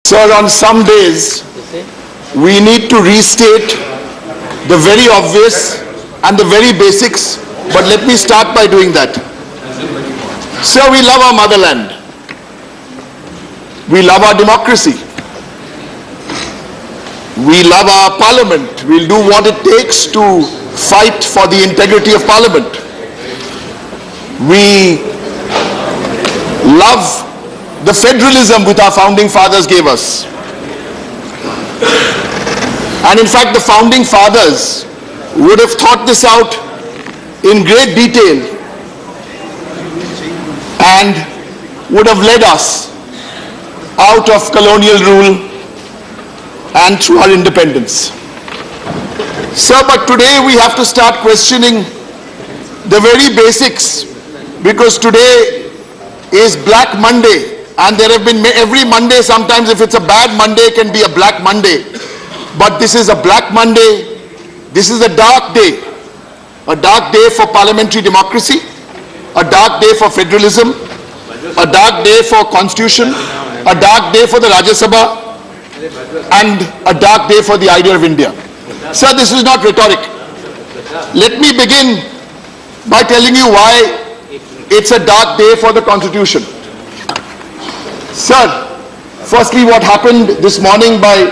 Sir, on some days, we need to restate the very obvious and the very basics, but let me start by doing that. Sir, we love our motherland. We love our democracy. We love our parliament. We'll do what it takes to fight for the integrity of parliament. We love the federalism which our founding fathers gave us. And in fact, the founding fathers would have thought this out in great detail and would have led us out of colonial rule and through our independence. Sir, but today we have to start questioning the very basics, because today is Black Monday, and there have been every Monday, sometimes if it's a bad Monday, it can be a Black Monday. But this is a Black Monday. This is a dark day for parliamentary democracy, a dark day for federalism, a dark day for constitution, a dark day for the Rajya Sabha, and a dark day for the idea of India. Sir, this is not rhetoric. Let me begin by telling you why it's a dark day for the Constitution. Sir, firstly, what happened this morning by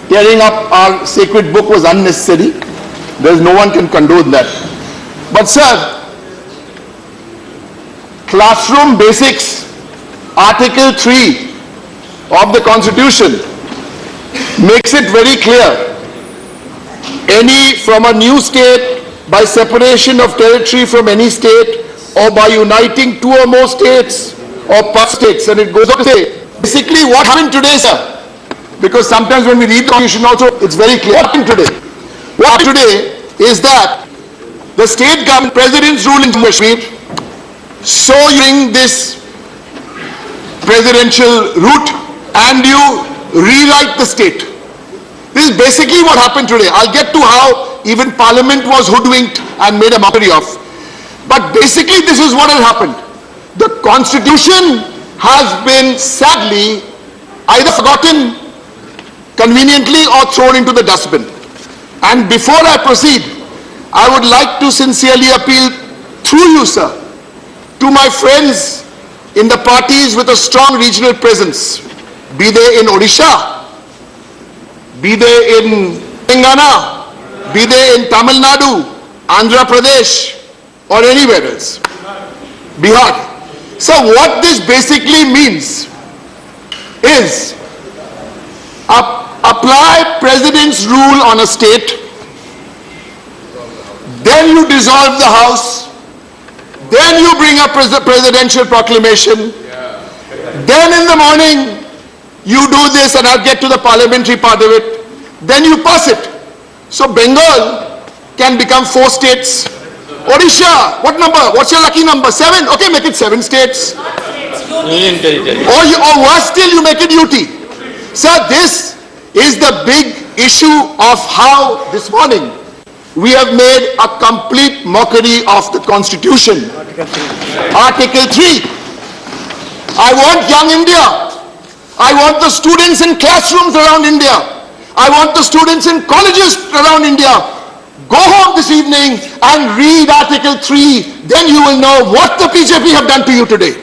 tearing up our sacred book was unnecessary. No one can condone that. But sir, classroom basics, Article 3 of the Constitution makes it very clear. Any from a new state, by separation of territory from any state, or by uniting two or more states or part states, and it goes on to say, basically what happened today, sir? Because sometimes when we read the Constitution also, it's very clear. What happened today? What happened today is that the state government, president's rule in Kashmir, so you bring this presidential route and you rewrite the state. This is basically what happened today. I'll get to how even Parliament was hoodwinked and made a mockery of. But basically this is what has happened. The Constitution has been sadly either forgotten conveniently or thrown into the dustbin. And before I proceed, I would like to sincerely appeal through you, sir, to my friends in the parties with a strong regional presence, be they in Odisha, be they in Telangana, be they in Tamil Nadu, Andhra Pradesh, or anywhere else, Bihar. So what this basically means is apply president's rule on a state, then you dissolve the house, then you bring a presidential proclamation, then in the morning you do this, and I'll get to the parliamentary part of it, then you pass it. So Bengal can become 4 states. Odisha, what number? What's your lucky number? 7? Okay, make it 7 states. Union territory. Or worse still, you make it UT. Sir, this is the big issue of how this morning we have made a complete mockery of the Constitution. Article 3. I want young India. I want the students in classrooms around India. I want the students in colleges around India. Go home this evening and read Article 3. Then you will know what the BJP have done to you today.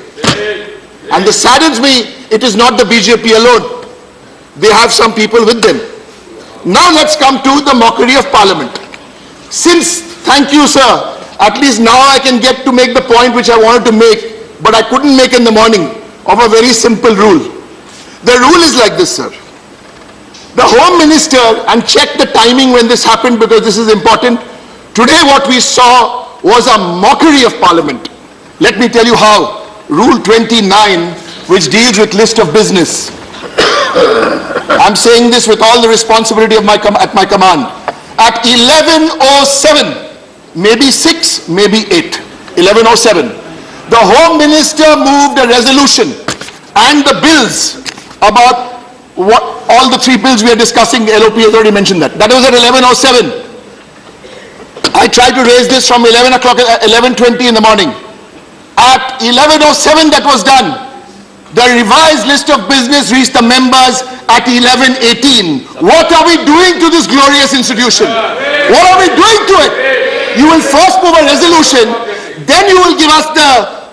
And this saddens me, it is not the BJP alone. They have some people with them. Now let's come to the mockery of Parliament. Since, thank you sir, at least now I can get to make the point which I wanted to make, but I couldn't make in the morning, of a very simple rule. The rule is like this, sir. The Home Minister, and check the timing when this happened because this is important. Today what we saw was a mockery of Parliament. Let me tell you how. Rule 29, which deals with list of business. I'm saying this with all the responsibility of at my command. At 11:07, maybe 6, maybe 8, 11:07, the Home Minister moved a resolution and the bills about what all the 3 bills we are discussing, the LOP has already mentioned that. That was at 11:07. I tried to raise this from 11 o'clock, 11:20 in the morning. At 11:07 that was done. The revised list of business reached the members at 11:18. What are we doing to this glorious institution? What are we doing to it? You will first move a resolution, then you will give us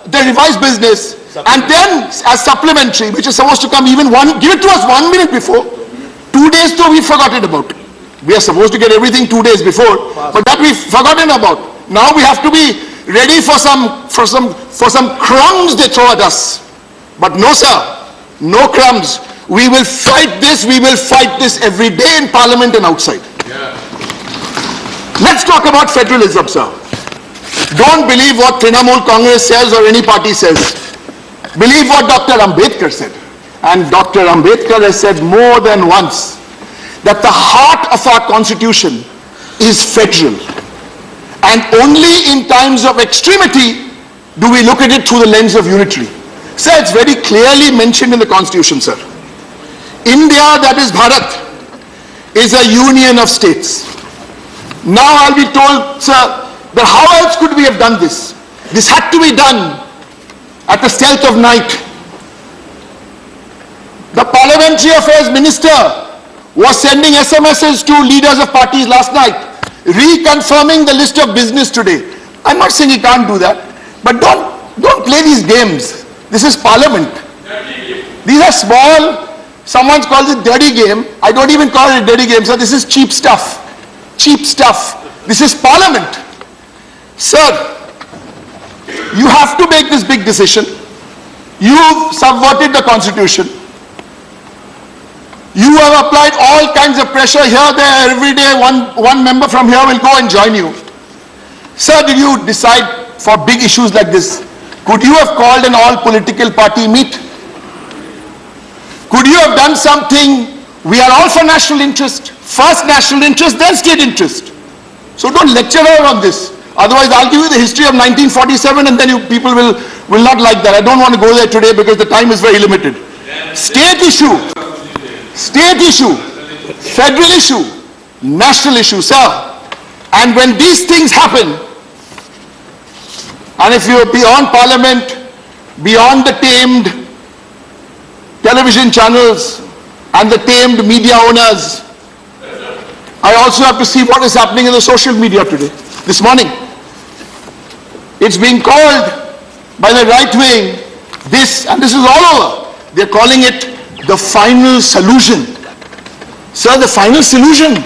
the revised business, and then as supplementary, which is supposed to come give it to us 1 minute before. 2 days though we've forgotten about. We are supposed to get everything 2 days before, but that we've forgotten about. Now we have to be ready for some crumbs they throw at us. But no sir, no crumbs. We will fight this every day in Parliament and outside. Let's talk about federalism, sir. Don't believe what Trinamool Congress says or any party says. Believe what Dr. Ambedkar said. And Dr. Ambedkar has said more than once that the heart of our constitution is federal. And only in times of extremity do we look at it through the lens of unitary. Sir, it's very clearly mentioned in the constitution, sir. India, that is Bharat, is a union of states. Now I'll be told, sir, that how else could we have done this? This had to be done at the stealth of night. The Parliamentary Affairs Minister was sending SMSs to leaders of parties last night, reconfirming the list of business today. I'm not saying he can't do that, but don't play these games. This is Parliament. These are small, someone calls it dirty game. I don't even call it a dirty game, sir. This is cheap stuff. Cheap stuff. This is Parliament. Sir, you have to make this big decision. You've subverted the constitution. You have applied all kinds of pressure here, there, every day. One member from here will go and join you. Sir, did you decide for big issues like this? Could you have called an all-political party meet? Could you have done something? We are all for national interest. First national interest, then state interest. So don't lecture on this. Otherwise, I'll give you the history of 1947 and then you people will not like that. I don't want to go there today because the time is very limited. State issue, federal issue, national issue, sir. And when these things happen, and if you're beyond Parliament, beyond the tamed television channels and the tamed media owners, I also have to see what is happening in the social media today, this morning. It's being called by the right wing, and this is all over. They're calling it the final solution. Sir, the final solution.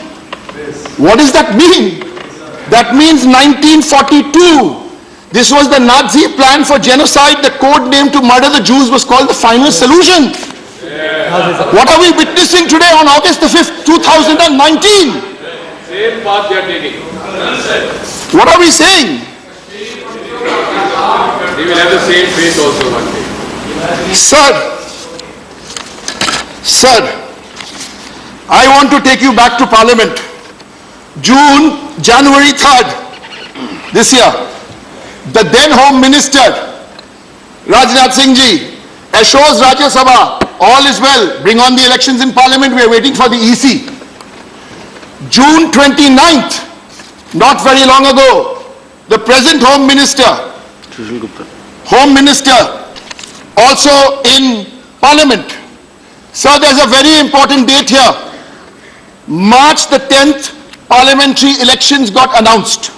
What does that mean? That means 1942. This was the Nazi plan for genocide. The code name to murder the Jews was called the final solution. What are we witnessing today on August the 5th, 2019? Same path they are taking. What are we saying? They will have the same fate also one day. Sir, I want to take you back to Parliament. January 3rd, this year, the then Home Minister, Rajnath Singh ji, assures Rajya Sabha, all is well, bring on the elections in Parliament, we are waiting for the EC. June 29th, not very long ago, the present Home Minister, also in Parliament. Sir, there's a very important date here. March the 10th, parliamentary elections got announced.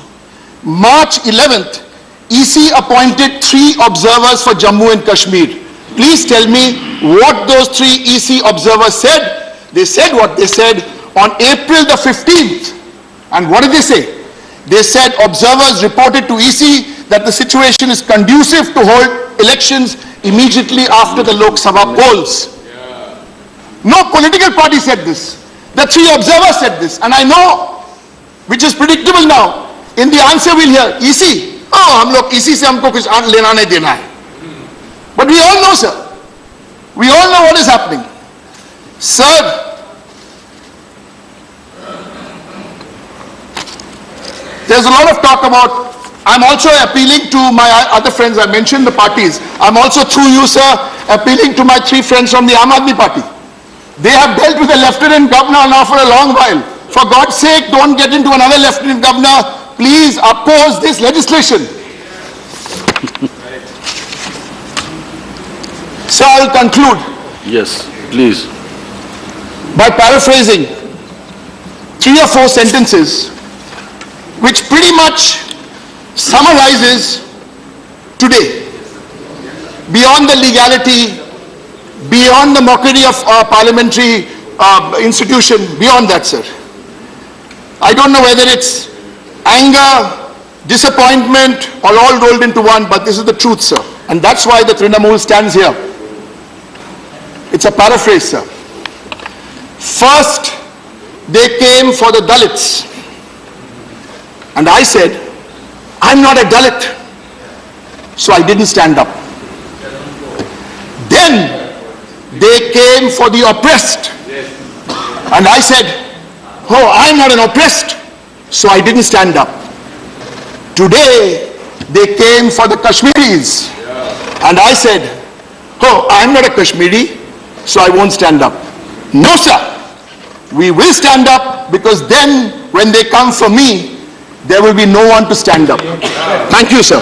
March 11th, EC appointed 3 observers for Jammu and Kashmir. Please tell me what those 3 EC observers said. They said what they said on April the 15th. And what did they say? They said observers reported to EC that the situation is conducive to hold elections immediately after the Lok Sabha polls. No political party said this. The 3 observers said this. And I know, which is predictable now, in the answer we'll hear, EC, hum log EC se humko kuch lena nahi dena hai. But we all know, sir. We all know what is happening. Sir, there's a lot of talk about, I'm also appealing to my other friends, I mentioned the parties. I'm also through you, sir, appealing to my 3 friends from the Aam Aadmi Party. They have dealt with the Lieutenant Governor now for a long while. For God's sake, don't get into another Lieutenant Governor. Please oppose this legislation. Sir, I'll conclude. Yes, please. by paraphrasing 3 or 4 sentences which pretty much summarizes today, beyond the legality, beyond the mockery of our parliamentary institution, beyond that, sir. I don't know whether it's anger, disappointment, or all rolled into one, but this is the truth, sir. And that's why the Trinamool stands here. It's a paraphrase, sir. First, they came for the Dalits. And I said, I'm not a Dalit, so I didn't stand up. Then, they came for the oppressed. And I said, oh, I'm not an oppressed, so I didn't stand up. Today, they came for the Kashmiris. And I said, oh, I'm not a Kashmiri, so I won't stand up. No, sir. We will stand up, because then, when they come for me, there will be no one to stand up. Thank you, sir.